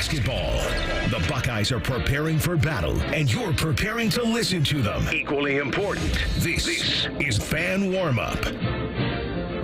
basketball. The Buckeyes are preparing for battle, and you're preparing to listen to them. Equally important, this is Fan Warm-Up.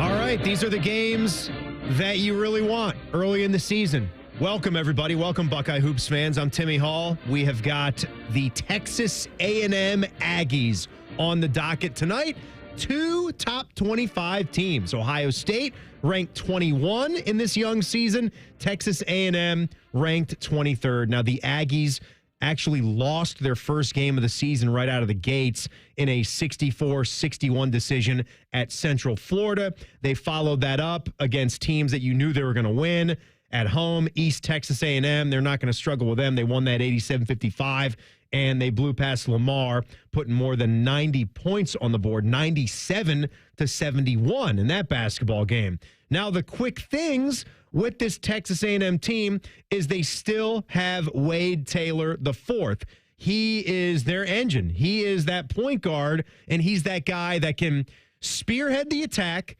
All right, these are the games that you really want early in the season. Welcome, everybody. Welcome, Buckeye Hoops fans. I'm Timmy Hall. We have got the Texas A&M Aggies on the docket tonight. Two top 25 teams. Ohio State ranked 21 in this young season. Texas A&M ranked 23rd. Now, the Aggies actually lost their first game of the season right out of the gates in a 64-61 decision at Central Florida. They followed that up against teams that you knew they were going to win. At home, East Texas A&M, they're not going to struggle with them. They won that 87-55, and they blew past Lamar, putting more than 90 points on the board, 97-71 in that basketball game. Now, the quick things with this Texas A&M team is they still have Wade Taylor IV. He is their engine. He is that point guard, and he's that guy that can spearhead the attack,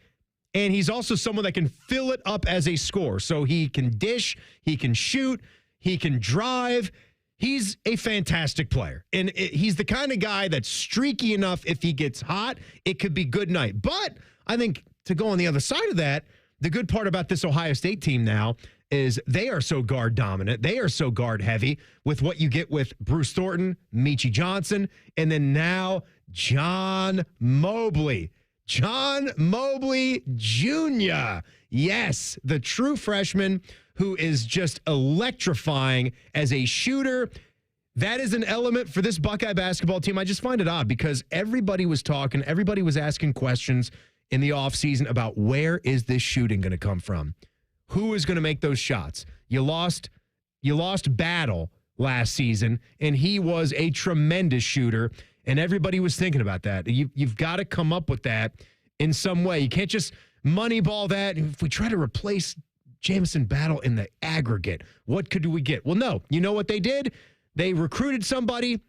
and he's also someone that can fill it up as a scorer. So he can dish, he can shoot, he can drive. He's a fantastic player. And he's the kind of guy that's streaky enough. If he gets hot, it could be good night. But I think to go on the other side of that, the good part about this Ohio State team now is they are so guard dominant. They are so guard heavy with what you get with Bruce Thornton, Meechie Johnson, and then now John Mobley. John Mobley Jr. Yes, the true freshman who is just electrifying as a shooter. That is an element for this Buckeye basketball team. I just find it odd because everybody was talking, everybody was asking questions in the offseason about where is this shooting going to come from? Who is going to make those shots? You lost Battle last season, and he was a tremendous shooter. And everybody was thinking about that. You've got to come up with that in some way. You can't just moneyball that. If we try to replace Jamison Battle in the aggregate, what could we get? Well, no. You know what they did? They recruited somebody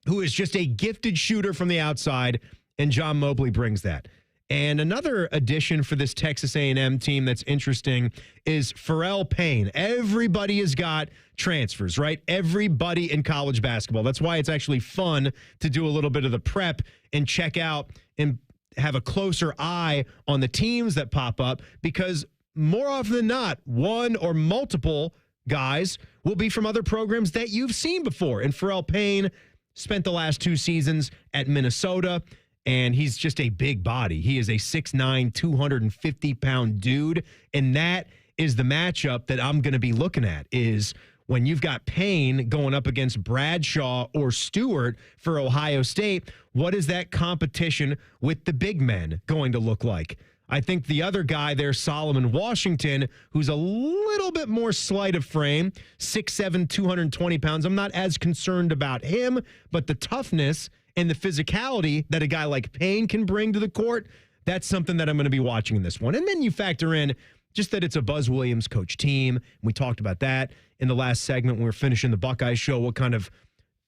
who is just a gifted shooter from the outside, and John Mobley brings that. And another addition for this Texas A&M team that's interesting is Pharrell Payne. Everybody has got transfers, right? Everybody in college basketball. That's why it's actually fun to do a little bit of the prep and check out and have a closer eye on the teams that pop up, because more often than not, one or multiple guys will be from other programs that you've seen before. And Pharrell Payne spent the last 2 seasons at Minnesota, and he's just a big body. He is a 6'9", 250-pound dude, and that is the matchup that I'm going to be looking at, is when you've got Payne going up against Bradshaw or Stewart for Ohio State, what is that competition with the big men going to look like? I think the other guy there, Solomon Washington, who's a little bit more slight of frame, 6'7", 220 pounds. I'm not as concerned about him, but the toughness and the physicality that a guy like Payne can bring to the court, that's something that I'm going to be watching in this one. And then you factor in just that it's a Buzz Williams coach team. We talked about that in the last segment when we were finishing the Buckeye show, what kind of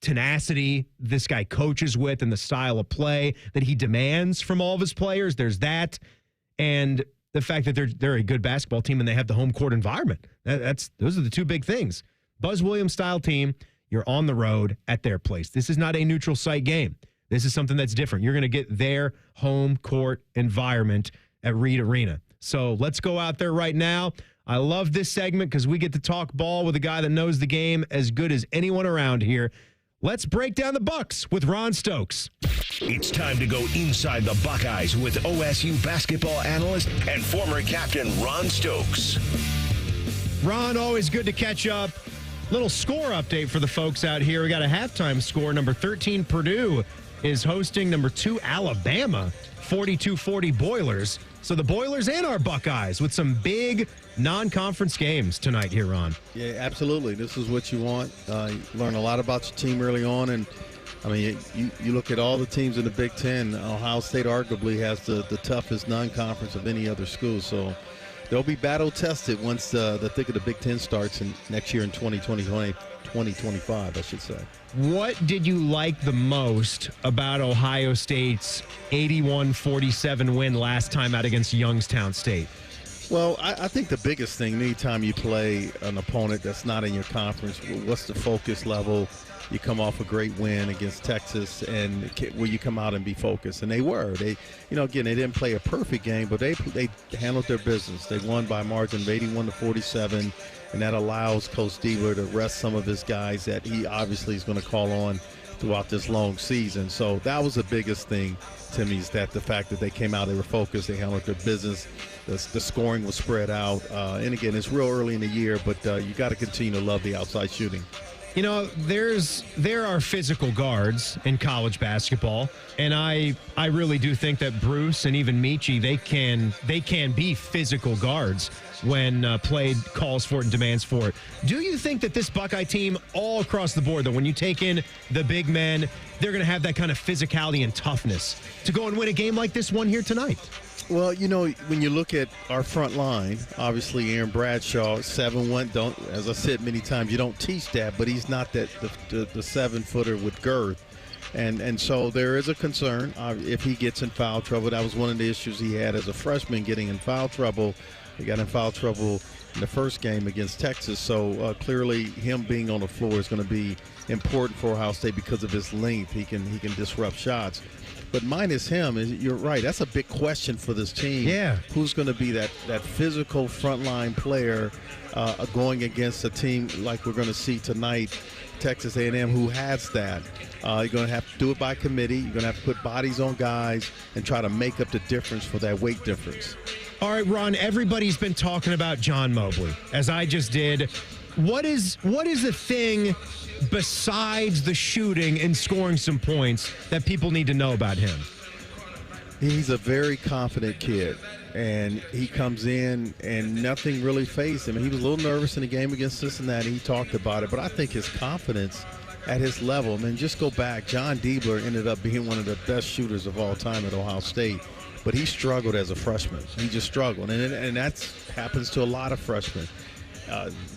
tenacity this guy coaches with and the style of play that he demands from all of his players. There's that. And the fact that they're a good basketball team and they have the home court environment. Those are the two big things. Buzz Williams style team, you're on the road at their place. This is not a neutral site game. This is something that's different. You're going to get their home court environment at Reed Arena. So let's go out there right now. I love this segment because we get to talk ball with a guy that knows the game as good as anyone around here. Let's break down the Bucks with Ron Stokes. It's time to go inside the Buckeyes with OSU basketball analyst and former captain Ron Stokes. Ron, always good to catch up. Little score update for the folks out here. We got a halftime score. Number 13, Purdue, is hosting number 2, Alabama, 42-40 Boilers. So the Boilers and our Buckeyes with some big non-conference games tonight here, Ron. Yeah, absolutely. This is what you want. You learn a lot about your team early on. And, I mean, you look at all the teams in the Big Ten, Ohio State arguably has the toughest non-conference of any other school. So they'll be battle-tested once the thick of the Big Ten starts next year in 2025, I should say. What did you like the most about Ohio State's 81-47 win last time out against Youngstown State? Well, I think the biggest thing, anytime you play an opponent that's not in your conference, what's the focus level? You come off a great win against Texas, and will you come out and be focused? And they were. They, again, they didn't play a perfect game, but they handled their business. They won by a margin of 81-47, and that allows Coach Diebler to rest some of his guys that he obviously is going to call on throughout this long season. So that was the biggest thing to me, is that the fact that they came out, they were focused, they handled their business, the scoring was spread out. And again, it's real early in the year, but you got to continue to love the outside shooting. There are physical guards in college basketball, and I really do think that Bruce and even Michi, they can be physical guards when played calls for it and demands for it. Do you think that this Buckeye team all across the board, though, when you take in the big men, they're going to have that kind of physicality and toughness to go and win a game like this one here tonight? Well, when you look at our front line, obviously Aaron Bradshaw, 7'1", as I said many times, you don't teach that, but he's not the 7-footer with girth. And so there is a concern if he gets in foul trouble. That was one of the issues he had as a freshman, getting in foul trouble. He got in foul trouble in the first game against Texas. So clearly him being on the floor is going to be important for Ohio State because of his length. He can disrupt shots. But minus him, you're right, that's a big question for this team. Yeah. Who's going to be that physical frontline player going against a team like we're going to see tonight, Texas A&M, who has that? You're going to have to do it by committee. You're going to have to put bodies on guys and try to make up the difference for that weight difference. All right, Ron, everybody's been talking about John Mobley, as I just did. What is the thing besides the shooting and scoring some points that people need to know about him? He's a very confident kid, and he comes in and nothing really fazed him. He was a little nervous in the game against Cincinnati. He talked about it, but I think his confidence at his level, just go back. John Diebler ended up being one of the best shooters of all time at Ohio State, but he struggled as a freshman. He just struggled, and that happens to a lot of freshmen.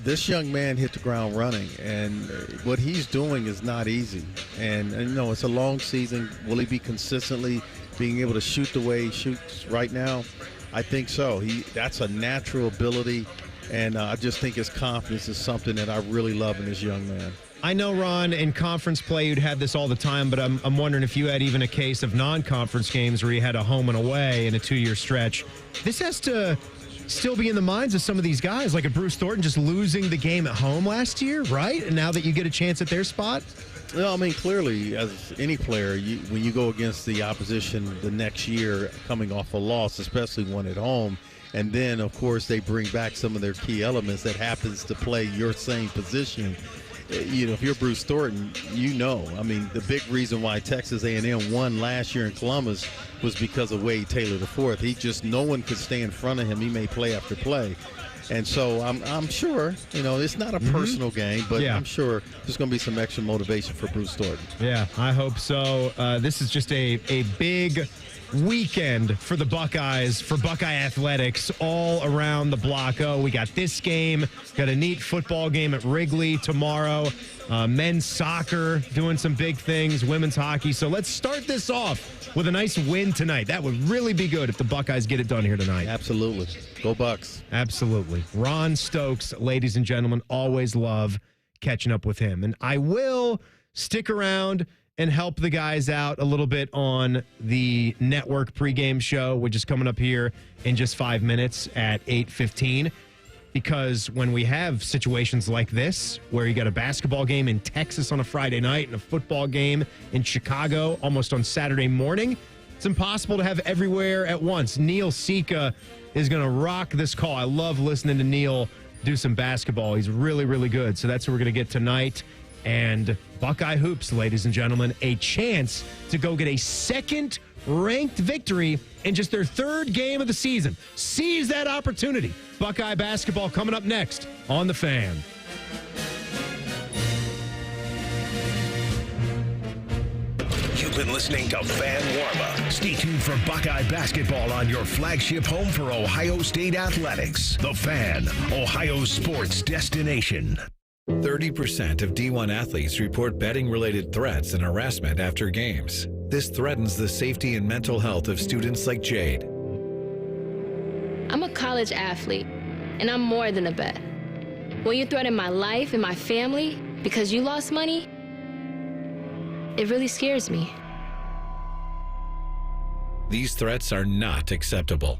This young man hit the ground running, and what he's doing is not easy. And it's a long season. Will he be consistently being able to shoot the way he shoots right now? I think so. That's a natural ability, and I just think his confidence is something that I really love in this young man. I know, Ron, in conference play you'd have this all the time, but I'm wondering if you had even a case of non-conference games where you had a home and away in a 2-year stretch. This has to still be in the minds of some of these guys, like a Bruce Thornton just losing the game at home last year, right? And now that you get a chance at their spot? No, clearly, as any player, when you go against the opposition the next year coming off a loss, especially one at home, and then, of course, they bring back some of their key elements that happens to play your same position. If you're Bruce Thornton, the big reason why Texas A&M won last year in Columbus was because of Wade Taylor IV. No one could stay in front of him. He made play after play. And so I'm sure, it's not a personal game, but I'm sure there's going to be some extra motivation for Bruce Thornton. Yeah, I hope so. This is just a big weekend for the Buckeyes, for Buckeye athletics all around the block. We got this game, got a neat football game at Wrigley tomorrow, men's soccer doing some big things, women's hockey. So let's start this off with a nice win tonight. That would really be good if the Buckeyes get it done here tonight. Absolutely. Go Bucks. Absolutely. Ron Stokes, ladies and gentlemen, always love catching up with him. And I will stick around and help the guys out a little bit on the network pregame show, which is coming up here in just 5 minutes at 8:15. Because when we have situations like this, where you got a basketball game in Texas on a Friday night and a football game in Chicago almost on Saturday morning, it's impossible to have everywhere at once. Neil Sika is going to rock this call. I love listening to Neil do some basketball. He's really, really good. So that's what we're going to get tonight. And Buckeye Hoops, ladies and gentlemen, a chance to go get a second-ranked victory in just their third game of the season. Seize that opportunity. Buckeye basketball coming up next on The Fan. You've been listening to Fan Warm-Up. Stay tuned for Buckeye basketball on your flagship home for Ohio State athletics. The Fan, Ohio sports destination. 30% of D1 athletes report betting-related threats and harassment after games. This threatens the safety and mental health of students like Jade. I'm a college athlete, and I'm more than a bet. When you threaten my life and my family because you lost money, it really scares me. These threats are not acceptable.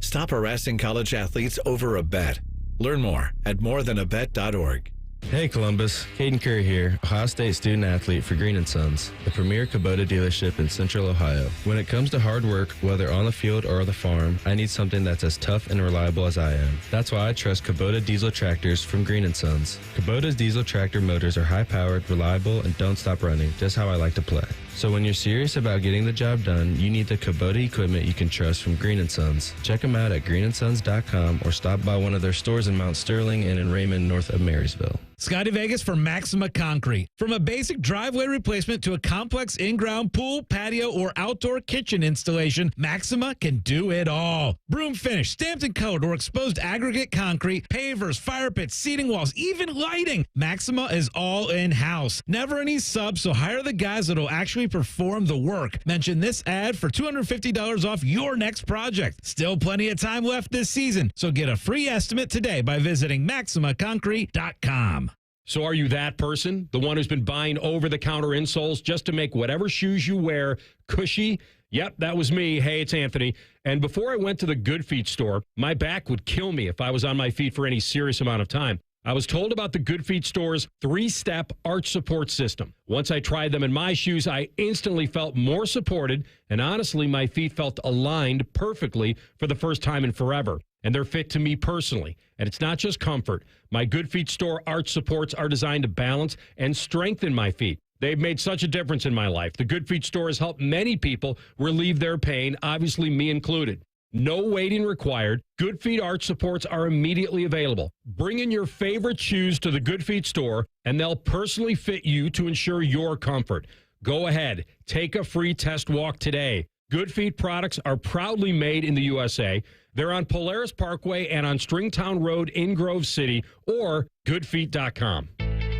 Stop harassing college athletes over a bet. Learn more at morethanabet.org. Hey Columbus, Caden Curry here, Ohio State student athlete for Green & Sons, the premier Kubota dealership in Central Ohio. When it comes to hard work, whether on the field or the farm, I need something that's as tough and reliable as I am. That's why I trust Kubota diesel tractors from Green & Sons. Kubota's diesel tractor motors are high-powered, reliable, and don't stop running, just how I like to play. So when you're serious about getting the job done, you need the Kubota equipment you can trust from Green & Sons. Check them out at greenandsons.com or stop by one of their stores in Mount Sterling and in Raymond, north of Marysville. Scotty Vegas for Maxima Concrete. From a basic driveway replacement to a complex in-ground pool, patio, or outdoor kitchen installation, Maxima can do it all. Broom finish, stamped and colored, or exposed aggregate concrete, pavers, fire pits, seating walls, even lighting. Maxima is all in-house. Never any subs, so hire the guys that will actually perform the work. Mention this ad for $250 off your next project. Still plenty of time left this season, so get a free estimate today by visiting MaximaConcrete.com. So are you that person? The one who's been buying over-the-counter insoles just to make whatever shoes you wear cushy? Yep, that was me. Hey, it's Anthony. And before I went to the Good Feet store, my back would kill me if I was on my feet for any serious amount of time. I was told about the Good Feet store's 3-step arch support system. Once I tried them in my shoes, I instantly felt more supported, and honestly, my feet felt aligned perfectly for the first time in forever. And they're fit to me personally. And it's not just comfort. My Good Feet store arch supports are designed to balance and strengthen my feet. They've made such a difference in my life. The Good Feet store has helped many people relieve their pain, obviously me included. No waiting required. Good Feet arch supports are immediately available. Bring in your favorite shoes to the Good Feet store, and they'll personally fit you to ensure your comfort. Go ahead. Take a free test walk today. Good Feet products are proudly made in the USA. They're on Polaris Parkway and on Stringtown Road in Grove City, or goodfeet.com.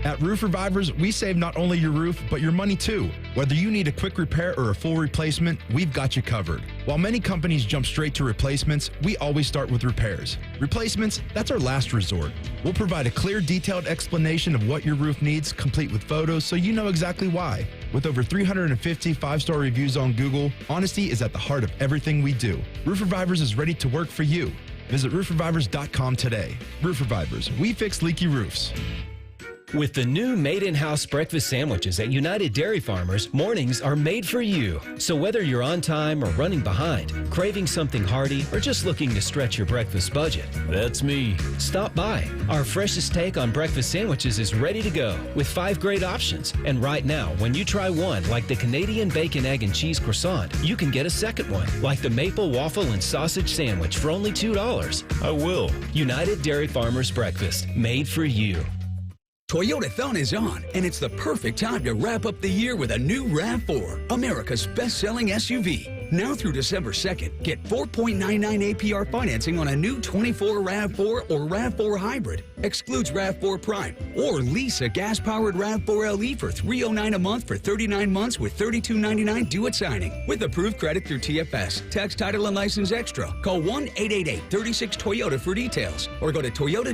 At Roof Revivers, we save not only your roof, but your money too. Whether you need a quick repair or a full replacement, we've got you covered. While many companies jump straight to replacements, we always start with repairs. Replacements, that's our last resort. We'll provide a clear, detailed explanation of what your roof needs, complete with photos so you know exactly why. With over 350 five-star reviews on Google, honesty is at the heart of everything we do. Roof Revivers is ready to work for you. Visit roofrevivers.com today. Roof Revivers, we fix leaky roofs. With the new made-in-house breakfast sandwiches at United Dairy Farmers, mornings are made for you. So whether you're on time or running behind, craving something hearty, or just looking to stretch your breakfast budget, that's me. Stop by. Our freshest take on breakfast sandwiches is ready to go with 5 great options. And right now, when you try one, like the Canadian bacon, egg, and cheese croissant, you can get a second one, like the maple waffle and sausage sandwich for only $2. I will. United Dairy Farmers Breakfast, made for you. Toyotathon is on, and it's the perfect time to wrap up the year with a new RAV4, America's best-selling SUV. Now through December 2nd, get 4.99 APR financing on a new 24 RAV4 or RAV4 Hybrid. Excludes RAV4 Prime. Or lease a gas-powered RAV4 LE for $309 a month for 39 months with $32.99 due at signing. With approved credit through TFS. Tax, title, and license extra. Call 1-888-36-TOYOTA for details. Or go to Toyota.com.